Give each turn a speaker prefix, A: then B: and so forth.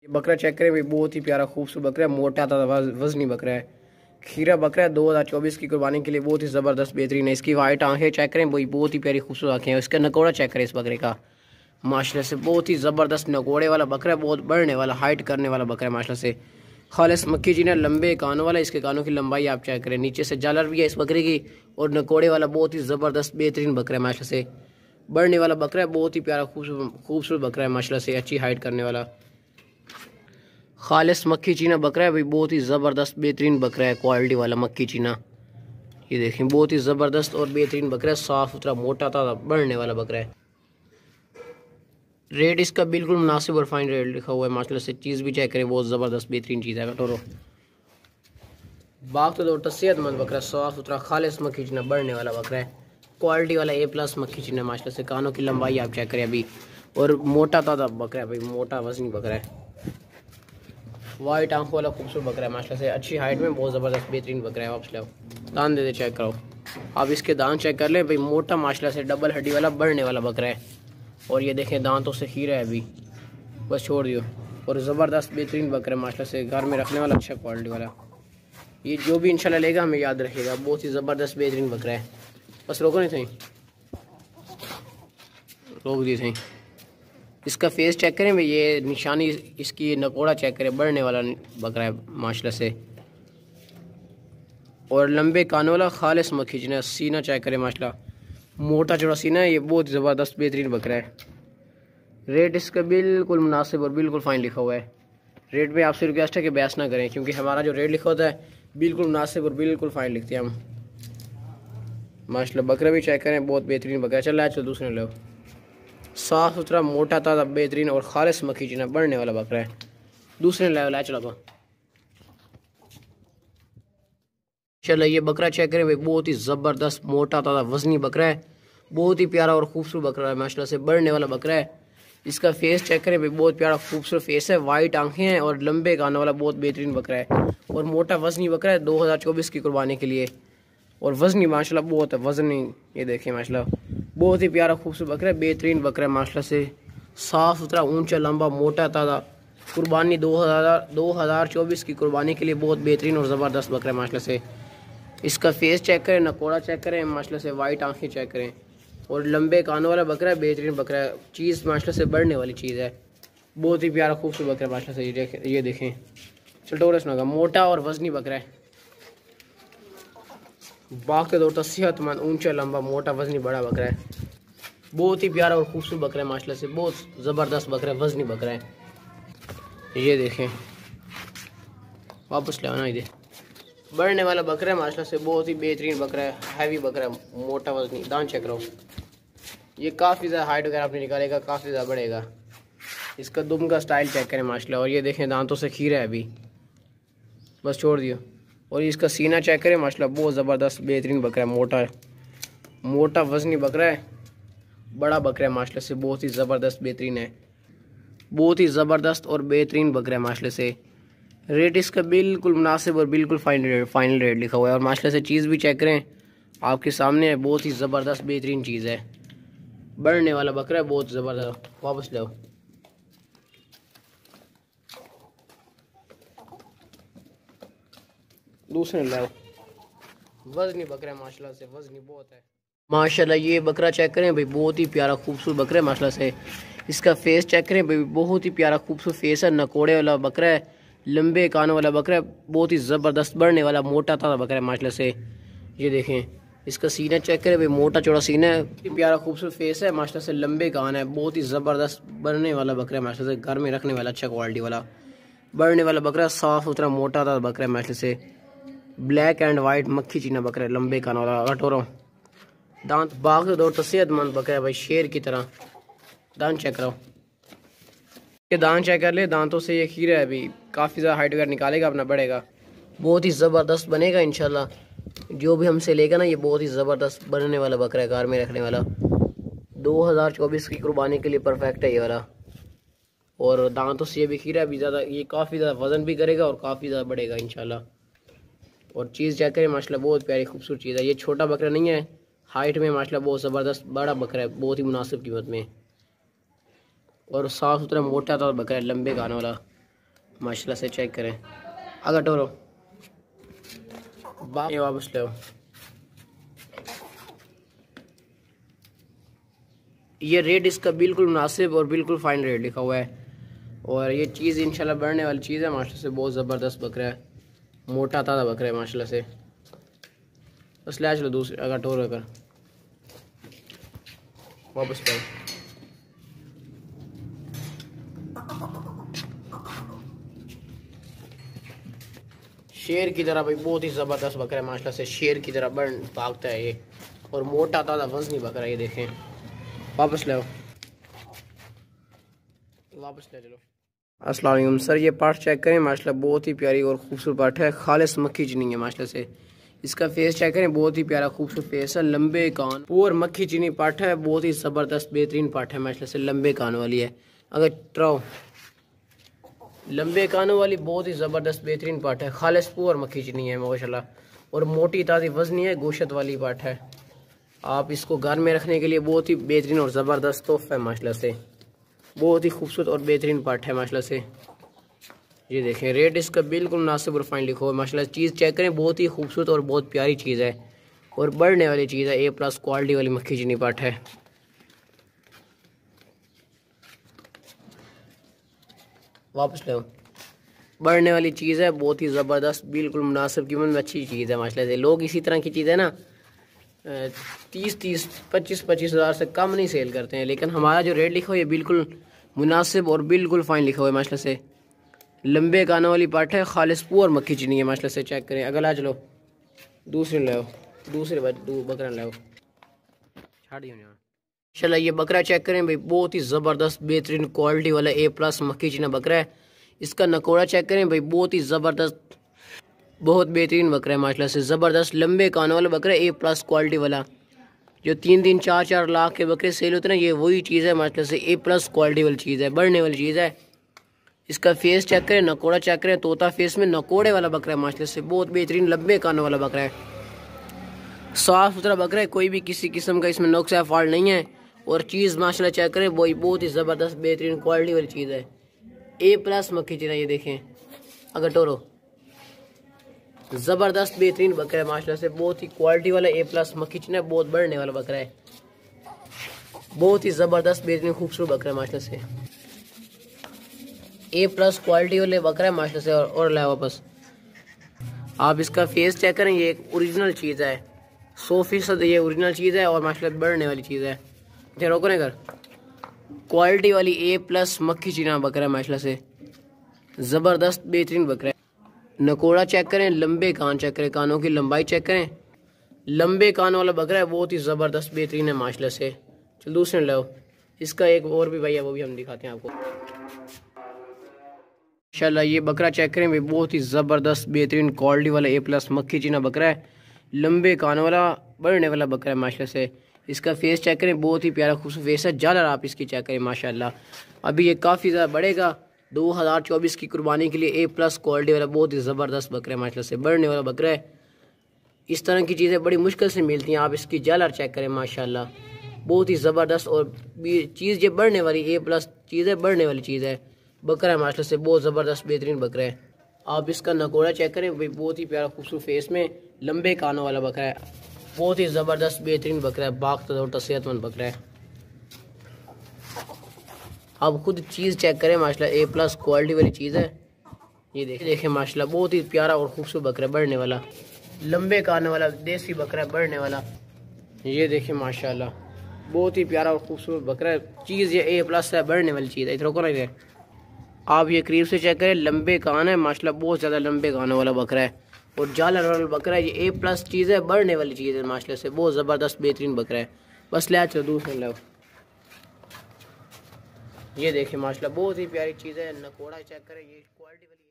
A: ये बकरा चेक करें भाई, बहुत ही प्यारा खूबसूरत बकरा है, मोटा था वजनी बकरा है, खीरा बकरा है। 2024 की कुर्बानी के लिए बहुत ही ज़बरदस्त बेहतरीन है। इसकी वाइट आंखें चेक करें भाई, बहुत ही प्यारी खूबसूरत आंखें हैं। इसका नकोड़ा चेक करें इस बकरे का, माशाल्लाह से बहुत ही ज़बरदस्त नकोड़े वाला बकरा है, बहुत बढ़ने वाला हाइट करने वाला बकरा है माशाल्लाह से। खालिस मक्खी जी ने लंबे कानों वाला, इसके कानों की लंबाई आप चेक करें, नीचे से जालर भी है इस बकरे की, और नकोड़े वाला बहुत ही ज़बरदस्त बेहतरीन बकरा है माशाल्लाह से। बढ़ने वाला बकरा है, बहुत ही प्यारा खूबसूरत बकरा है माशाल्लाह से, अच्छी हाइट करने वाला खालिस मक्खी चीना बकरा है भाई, बहुत ही ज़बरदस्त बेहतरीन बकरा है, क्वालिटी वाला मक्खी चीना। ये देखें बहुत ही ज़बरदस्त और बेहतरीन बकरा है, साफ़ सुथरा मोटा ताज़ा बढ़ने वाला बकरा है। रेट इसका बिल्कुल मुनासिब और फाइन रेट लिखा हुआ है माशाल्लाह से। चीज़ भी चेक करें, बहुत ज़बरदस्त बेहतरीन चीज़ है। टोरो बाग तो दो सेहतमंद बकरा, साफ़ सुथरा खालिस मक्खी चीना बढ़ने वाला बकरा है, क्वालिटी वाला A+ मक्खी चीना माशाल्लाह से। कानों की लंबाई आप चेक करें अभी, और मोटा ताज़ा बकरा है भाई, मोटा वजनी बकरा है, वाइट आंखों वाला खूबसूरत बकरा है माशाल्लाह से, अच्छी हाइट में बहुत ज़बरदस्त बेहतरीन बकरा है। वापस लाओ, दान दे दे, चेक करो आप इसके दांत चेक कर लें भाई, मोटा माशाल्लाह से डबल हड्डी वाला बढ़ने वाला बकरा है। और ये देखें दांतों से खीरा है अभी, बस छोड़ दियो। और ज़बरदस्त बेहतरीन बकरा है माशाल्लाह से, घर में रखने वाला, अच्छा क्वालिटी वाला। ये जो भी इंशाल्लाह लेगा हमें याद रखिएगा, बहुत ही ज़बरदस्त बेहतरीन बकरा है। बस रोको नहीं सही, रोक दिए सही। इसका फेस चेक करें भाई, ये निशानी इसकी नकोड़ा चेक करें, बढ़ने वाला बकरा है माशाल्लाह से, और लंबे कानों वाला खालिस मक्खी चीना। सीना चेक करें माशाल्लाह, मोटा चौड़ा सीना है, ये बहुत ज़बरदस्त बेहतरीन बकरा है। रेट इसका बिल्कुल मुनासिब और बिल्कुल फाइन लिखा हुआ है। रेट पे आपसे रिक्वेस्ट है कि बहस ना करें, क्योंकि हमारा जो रेट लिखा होता है बिल्कुल मुनासिब और बिल्कुल फाइन लिखते हैं हम माशाल्लाह। बकरा भी चेक करें, बहुत बेहतरीन बकरा। चल रहा है, चलो दूसरे लो। साफ़ सुथरा मोटा ताज़ा बेहतरीन और खालिस मक्खी चीना बढ़ने वाला बकरा है। दूसरे लेवल है, चलो तो चलो। ये बकरा चेक करें भाई, बहुत ही ज़बरदस्त मोटा ताज़ा वजनी बकरा है, बहुत ही प्यारा और खूबसूरत बकरा है माशाल्लाह से, बढ़ने वाला बकरा है। इसका फेस चेक करें भाई, बहुत प्यारा खूबसूरत फेस है, वाइट आंखें हैं, और लंबे कानों वाला बहुत बेहतरीन बकरा है, और मोटा वजनी बकरा है 2024 की कुर्बानी के लिए। और वजनी माशाल्लाह बहुत है, वजनी। ये देखें माशाल्लाह, बहुत ही प्यारा खूबसूरत बकरा है, बेहतरीन बकरा है माशाल्लाह से, साफ़ सुथरा ऊंचा लंबा मोटा ताज़ा। कुर्बानी 2024 की कुर्बानी के लिए बहुत बेहतरीन और ज़बरदस्त बकरा है माशाल्लाह से। इसका फेस चेक करें, नकोड़ा चेक करें माशाल्लाह से, वाइट आंखें चेक करें, और लंबे कानों वाला बकरा है, बेहतरीन बकरा है। चीज़ माशाल्लाह से बढ़ने वाली चीज़ है, बहुत ही प्यारा खूबसूरत बकरा है माशाल्लाह से। ये देखें चटोरा सुनागा, मोटा और वजनी बकरा है। बाग के दौर सेहतमंद ऊंचा लंबा मोटा वजनी बड़ा बकरा है, बहुत ही प्यारा और खूबसूरत बकरा है माशाल्लाह से, बहुत ज़बरदस्त बकरा है, वजनी बकरा है। ये देखें, वापस ले आना, इधर बढ़ने वाला बकरा है माशाल्लाह से, बहुत ही बेहतरीन बकरा है, हैवी बकरा है, मोटा वजनी। दांत चेक करो, ये काफ़ी ज़्यादा हाइट वगैरह आपने निकालेगा, काफ़ी ज़्यादा बढ़ेगा। इसका दुम का स्टाइल चेक करें माशाल्लाह, और ये देखें दांतों से खीरा है अभी, बस छोड़ दियो। और इसका सीना चेक करें माशाल्लाह, बहुत ज़बरदस्त बेहतरीन बकरा है, मोटा वजनी बकरा है, बड़ा बकरा है माशाल्लाह से, बहुत ही ज़बरदस्त बेहतरीन है, बहुत ही ज़बरदस्त और बेहतरीन बकरा है माशाल्लाह से। रेट इसका बिल्कुल मुनासिब और बिल्कुल फाइनल रेट लिखा हुआ है। और माशाल्लाह से चीज़ भी चेक करें, आपके सामने है, बहुत ही ज़बरदस्त बेहतरीन चीज़ है, बढ़ने वाला बकरा है, बहुत ज़बरदस्त। वापस लो, दूसरे लाओ। वजनी बकरा है माशाल्लाह से, वजनी बहुत है माशाल्लाह। ये बकरा चेक करें भाई, बहुत ही प्यारा खूबसूरत बकरा है माशाल्लाह से। इसका फेस चेक करें भाई, बहुत ही प्यारा खूबसूरत फेस है, नकोड़े वाला बकरा है, लंबे कानों वाला बकरा है, बहुत ही ज़बरदस्त बढ़ने वाला मोटा ताज़ा बकरा है माशाल्लाह से। ये देखें, इसका सीना चेक करें भाई, मोटा चौड़ा सीना है, प्यारा खूबसूरत फेस है माशाल्लाह से, लंबे कान है, बहुत ही ज़बरदस्त बढ़ने वाला बकरा है माशाल्लाह से, घर में रखने वाला अच्छा क्वालिटी वाला बढ़ने वाला बकरा, साफ़ सुथरा मोटा ताज़ा बकरा है माशाल्लाह से। ब्लैक एंड वाइट मक्खी चीना बकरा है, लंबे कान वाला। कटोरा दांत बाग के दौर तो सेहतमंद बकरा है भाई, शेर की तरह। दांत चेक करो, ये दांत चेक कर ले, दांतों से ये खीरा है अभी, काफ़ी ज़्यादा हाइट वगैरह निकालेगा अपना, बढ़ेगा, बहुत ही ज़बरदस्त बनेगा इंशाल्लाह। जो भी हमसे लेगा ना, ये बहुत ही ज़बरदस्त बनने वाला बकरा है, घर में रखने वाला, 2024 की कुर्बानी के लिए परफेक्ट है ये वाला। और दांतों से ये भी खीरा भी ज़्यादा, ये काफ़ी ज़्यादा वज़न भी करेगा और काफ़ी ज़्यादा बढ़ेगा इंशाल्लाह। और चीज़ चेक करें माशाल्लाह, बहुत प्यारी खूबसूरत चीज़ है। ये छोटा बकरा नहीं है, हाइट में माशाल्लाह बहुत ज़बरदस्त बड़ा बकरा है, बहुत ही मुनासिब कीमत में, और साफ़ सुथरा मोटा ताज़ा बकरा है, लंबे कानों वाला। माशाल्लाह से चेक करें। अगर टोरो ये वापस ले। ये रेट इसका बिल्कुल मुनासिब और बिल्कुल फाइन रेट लिखा हुआ है। और ये चीज़ इंशाल्लाह बढ़ने वाली चीज़ है माशाल्लाह से। बहुत ज़बरदस्त बकरा है, मोटा ताज़ा बकरा है माशाल्लाह से। बस ले चलो दूसरे अगर टोरो कर वापस करो। शेर की तरह भाई बहुत ही ज़बरदस्त बकरा है माशाल्लाह से। शेर की तरह बढ़ भागता है ये और मोटा ताज़ा वज़नी बकरा है। ये देखें, वापस ले आओ, वापस ले चलो। अस्सलाम वालेकुम सर, ये पाठ चेक करें माशाल्लाह बहुत ही प्यारी और खूबसूरत पाठ है। खालिस मक्खी चीनी है माशाल्लाह से। इसका फेस चेक करें, बहुत ही प्यारा खूबसूरत फेस है, लंबे कान, पूर मक्खी चीनी पाठ है। बहुत ही ज़बरदस्त बेहतरीन पाठ है माशाल्लाह से। लंबे कान वाली है, अगर ट्राओ लंबे कानों वाली बहुत ही ज़बरदस्त बेहतरीन पाठ है। खालिस पूर मक्खी चीनी है माशाल्लाह और मोटी ताज़ी वज़नी है, गोशत वाली पाठ है। आप इसको घर में रखने के लिए बहुत ही बेहतरीन और ज़बरदस्त तोहफा है माशाल्लाह से। बहुत ही खूबसूरत और बेहतरीन पाठ है माशाल्लाह से। ये देखें, रेट इसका बिल्कुल मुनासिब और फाइन लिखो है माशाल्लाह। चीज़ चेक करें, बहुत ही खूबसूरत और बहुत प्यारी चीज़ है और बढ़ने वाली चीज़ है। A+ क्वालिटी वाली मक्खी चीनी पाठ है। वापस ले, बढ़ने वाली चीज़ है, बहुत ही ज़बरदस्त, बिल्कुल मुनासिब कीमत में अच्छी चीज़ है माशाल्लाह से। लोग इसी तरह की चीज़ है ना 30-30, 25-25 हज़ार से कम नहीं सेल करते हैं, लेकिन हमारा जो रेट लिखा हुआ है ये बिल्कुल मुनासिब और बिल्कुल फ़ाइन लिखा हुआ है माशाल्लाह से। लंबे कानों वाली पाठ है, खालिस पूर मक्खी चीनी है माशाल्लाह से। चेक करें, अगला चलो दूसरे ले आओ, दूसरे बकरा ले आओ, छाड़ दियो माशाल्लाह। ये बकरा चेक करें भाई, बहुत ही ज़बरदस्त बेहतरीन क्वालिटी वाला A+ मक्खी चीना बकरा है। इसका नकोड़ा चेक करें भाई, बहुत ही ज़बरदस्त, बहुत बेहतरीन बकरा है माशाल्लाह से। ज़बरदस्त लंबे कानों वाला बकरा है, A+ क्वालिटी वाला। जो 3-3, 4-4 लाख के बकरे सेल होते हैं ना, ये वही चीज़ है माशाल्लाह से। A+ क्वालिटी वाली चीज़ है, बढ़ने वाली चीज़ है। इसका फेस चेक करें, नकोड़ा चेक करें, तोता फेस में नकोड़े वाला बकरा है माशाल्लाह से। बहुत बेहतरीन लंबे कानों वाला बकरा है, साफ़ सुथरा बकरा है, कोई भी किसी किस्म का इसमें नुक्स या फॉल्ट नहीं है। और चीज़ माशाल्लाह चेक करें, वही बहुत ही ज़बरदस्त बेहतरीन क्वालिटी वाली चीज़ है। A+ मक्खी चीना, ये देखें, अगर टोरो ज़बरदस्त बेहतरीन बकरा है माशाल्लाह से। बहुत ही क्वालिटी वाला A+ मक्खी चीना, बहुत बढ़ने वाला बकरा है। बहुत ही ज़बरदस्त बेहतरीन खूबसूरत बकरा है माशाल्लाह से। A+ क्वालिटी वाले बकरा है माशाल्लाह से। और लाए वापस, आप इसका फेस चेक करें, ये एक ओरिजिनल चीज़ है, 100% ये ओरिजिनल चीज़ है और माशाल्लाह बढ़ने वाली चीज़ है। जो रोको नहीं कर, क्वालिटी वाली A+ मक्खी चीना बकरा है माशाल्लाह से। ज़बरदस्त बेहतरीन बकरा है। नकोड़ा चेक करें, लंबे कान चेक करें, कानों की लंबाई चेक करें, लंबे कान वाला बकरा है, बहुत ही ज़बरदस्त बेहतरीन है माशाल्लाह से। चलो दूसरे लो, इसका एक और भी भाई है, वो भी हम दिखाते हैं आपको माशाल्लाह। ये बकरा चेक करें भाई, बहुत ही ज़बरदस्त बेहतरीन क्वालिटी वाला A+ मक्खी चीना बकरा है, लंबे कान वाला बढ़ने वाला बकरा है माशाल्लाह से। इसका फेस चेक करें, बहुत ही प्यारा खूबसूरत फेस है। जालर आप इसकी चेक करें माशाल्लाह। अभी ये काफ़ी ज़्यादा बढ़ेगा 2024 की कुर्बानी के लिए। A+ क्वालिटी वाला बहुत ही ज़बरदस्त बकरा है माशाल्लाह से, बढ़ने वाला बकरा है। इस तरह की चीज़ें बड़ी मुश्किल से मिलती हैं। आप इसकी जालर चेक करें माशाल्लाह, बहुत ही ज़बरदस्त और चीज़ ये बढ़ने वाली A+ चीज़ है, बढ़ने वाली चीज़ है, बकरा है माशाल्लाह से। बहुत ज़बरदस्त बेहतरीन बकरा है। आप इसका नकोड़ा चेक करें भाई, बहुत ही प्यारा खूबसूरत फेस में लंबे कानों वाला बकरा है, बहुत ही ज़बरदस्त बेहतरीन बकरा है, बाख्तर और सेहतमंद बकरा है। आप खुद चीज़ चेक करें माशाल्लाह, A+ क्वालिटी वाली चीज़ है। ये देखें माशाल्लाह, बहुत ही प्यारा और खूबसूरत बकरा है, बढ़ने वाला, लंबे कानों वाला देसी बकरा है, बढ़ने वाला। ये देखें माशाल्लाह, बहुत ही प्यारा और खूबसूरत बकरा है। चीज़ ये A+ है, बढ़ने वाली चीज़ है। इधर को नहीं, आप ये करीब से चेक करें, लंबे कान है माशाल्लाह, बहुत ज़्यादा लंबे कानों वाला बकरा है और जालर वाला बकरा है। ये A+ चीज़ है, बढ़ने वाली चीज़ है माशाल्लाह से। बहुत ज़बरदस्त बेहतरीन बकरा है। बस ले चलो दूसरे लो, ये देखें माशाल्लाह, बहुत ही प्यारी चीज़ है। नकोड़ा चेक करें, ये क्वालिटी वाली